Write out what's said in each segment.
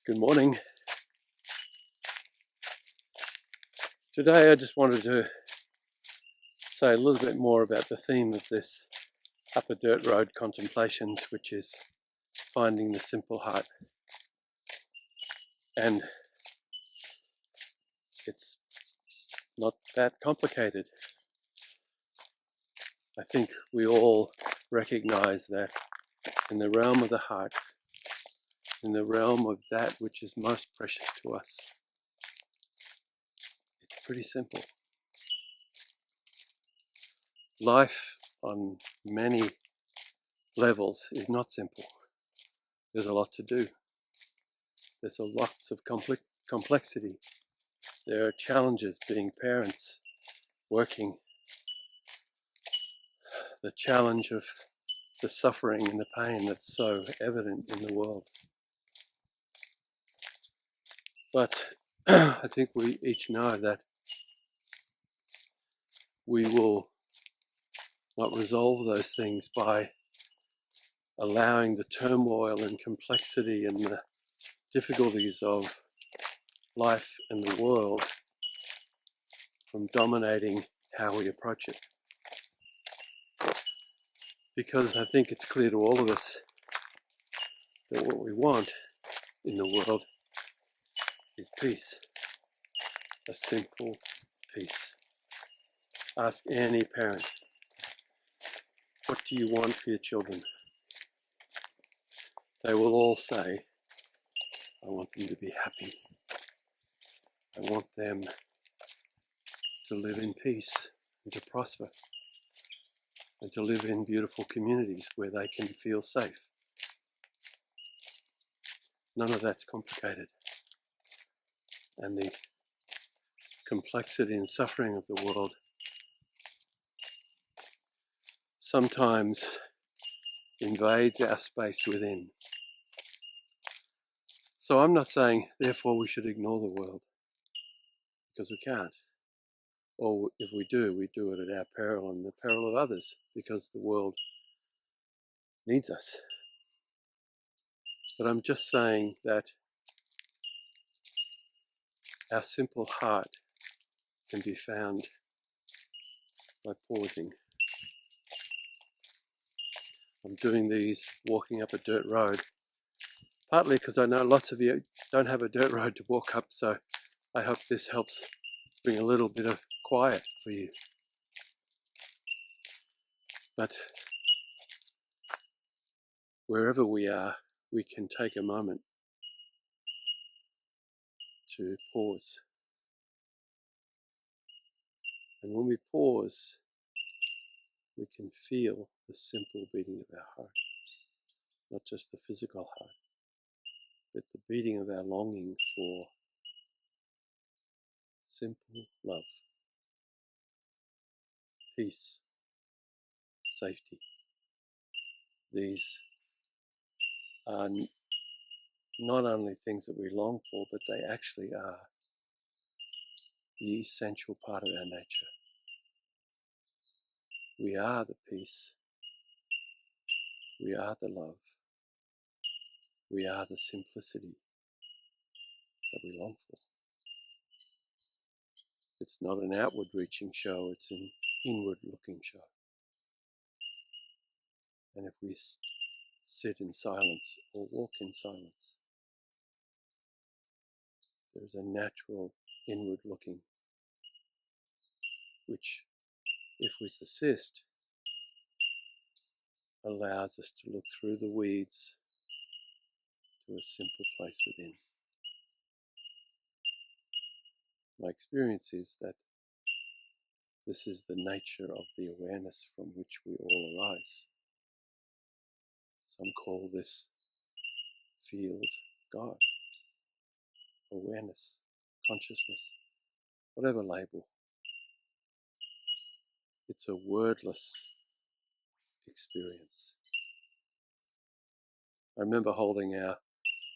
Good morning. Today I just wanted to say a little bit more about the theme of this Upper Dirt Road Contemplations, which is finding the simple heart. And it's not that complicated. I think we all recognize that in the realm of the heart, in the realm of that which is most precious to us, it's pretty simple. Life on many levels is not simple. There's a lot to do. There's lots of complexity. There are challenges being parents, working, the challenge of the suffering and the pain that's so evident in the world. But I think we each know that we will not resolve those things by allowing the turmoil and complexity and the difficulties of life and the world from dominating how we approach it. Because I think it's clear to all of us that what we want in the world is peace, a simple peace. Ask any parent, what do you want for your children? They will all say, I want them to be happy. I want them to live in peace and to prosper and to live in beautiful communities where they can feel safe. None of that's complicated. And the complexity and suffering of the world sometimes invades our space within. So I'm not saying, therefore, we should ignore the world, because we can't. Or if we do it at our peril and the peril of others, because the world needs us. But I'm just saying that our simple heart can be found by pausing. I'm doing these walking up a dirt road, partly because I know lots of you don't have a dirt road to walk up, so I hope this helps bring a little bit of quiet for you. But wherever we are, we can take a moment to pause. And when we pause, we can feel the simple beating of our heart, not just the physical heart, but the beating of our longing for simple love, peace, safety. These are not only things that we long for, but they actually are the essential part of our nature. We are the peace. We are the love. We are the simplicity that we long for. It's not an outward reaching show, it's an inward looking show. And if we sit in silence or walk in silence, there's a natural inward looking, which, if we persist, allows us to look through the weeds to a simple place within. My experience is that this is the nature of the awareness from which we all arise. Some call this field God, awareness, consciousness, whatever label. It's a wordless experience. I remember holding our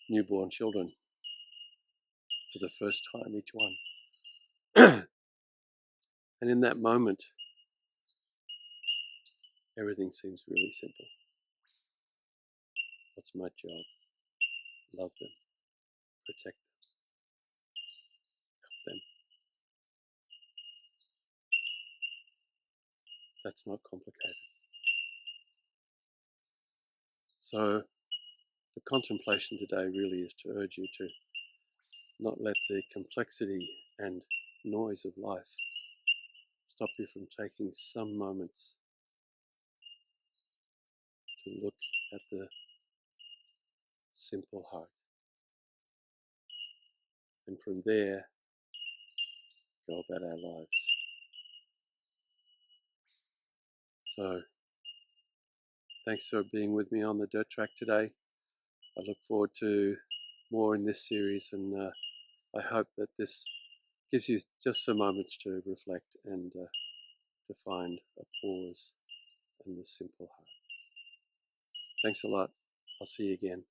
newborn children for the first time, each one. And in that moment, everything seems really simple. What's my job? Love them, protect them. That's not complicated. So the contemplation today really is to urge you to not let the complexity and noise of life stop you from taking some moments to look at the simple heart. And from there, go about our lives. So, thanks for being with me on the dirt track today. I look forward to more in this series, and I hope that this gives you just some moments to reflect and to find a pause and the simple heart. Thanks a lot. I'll see you again.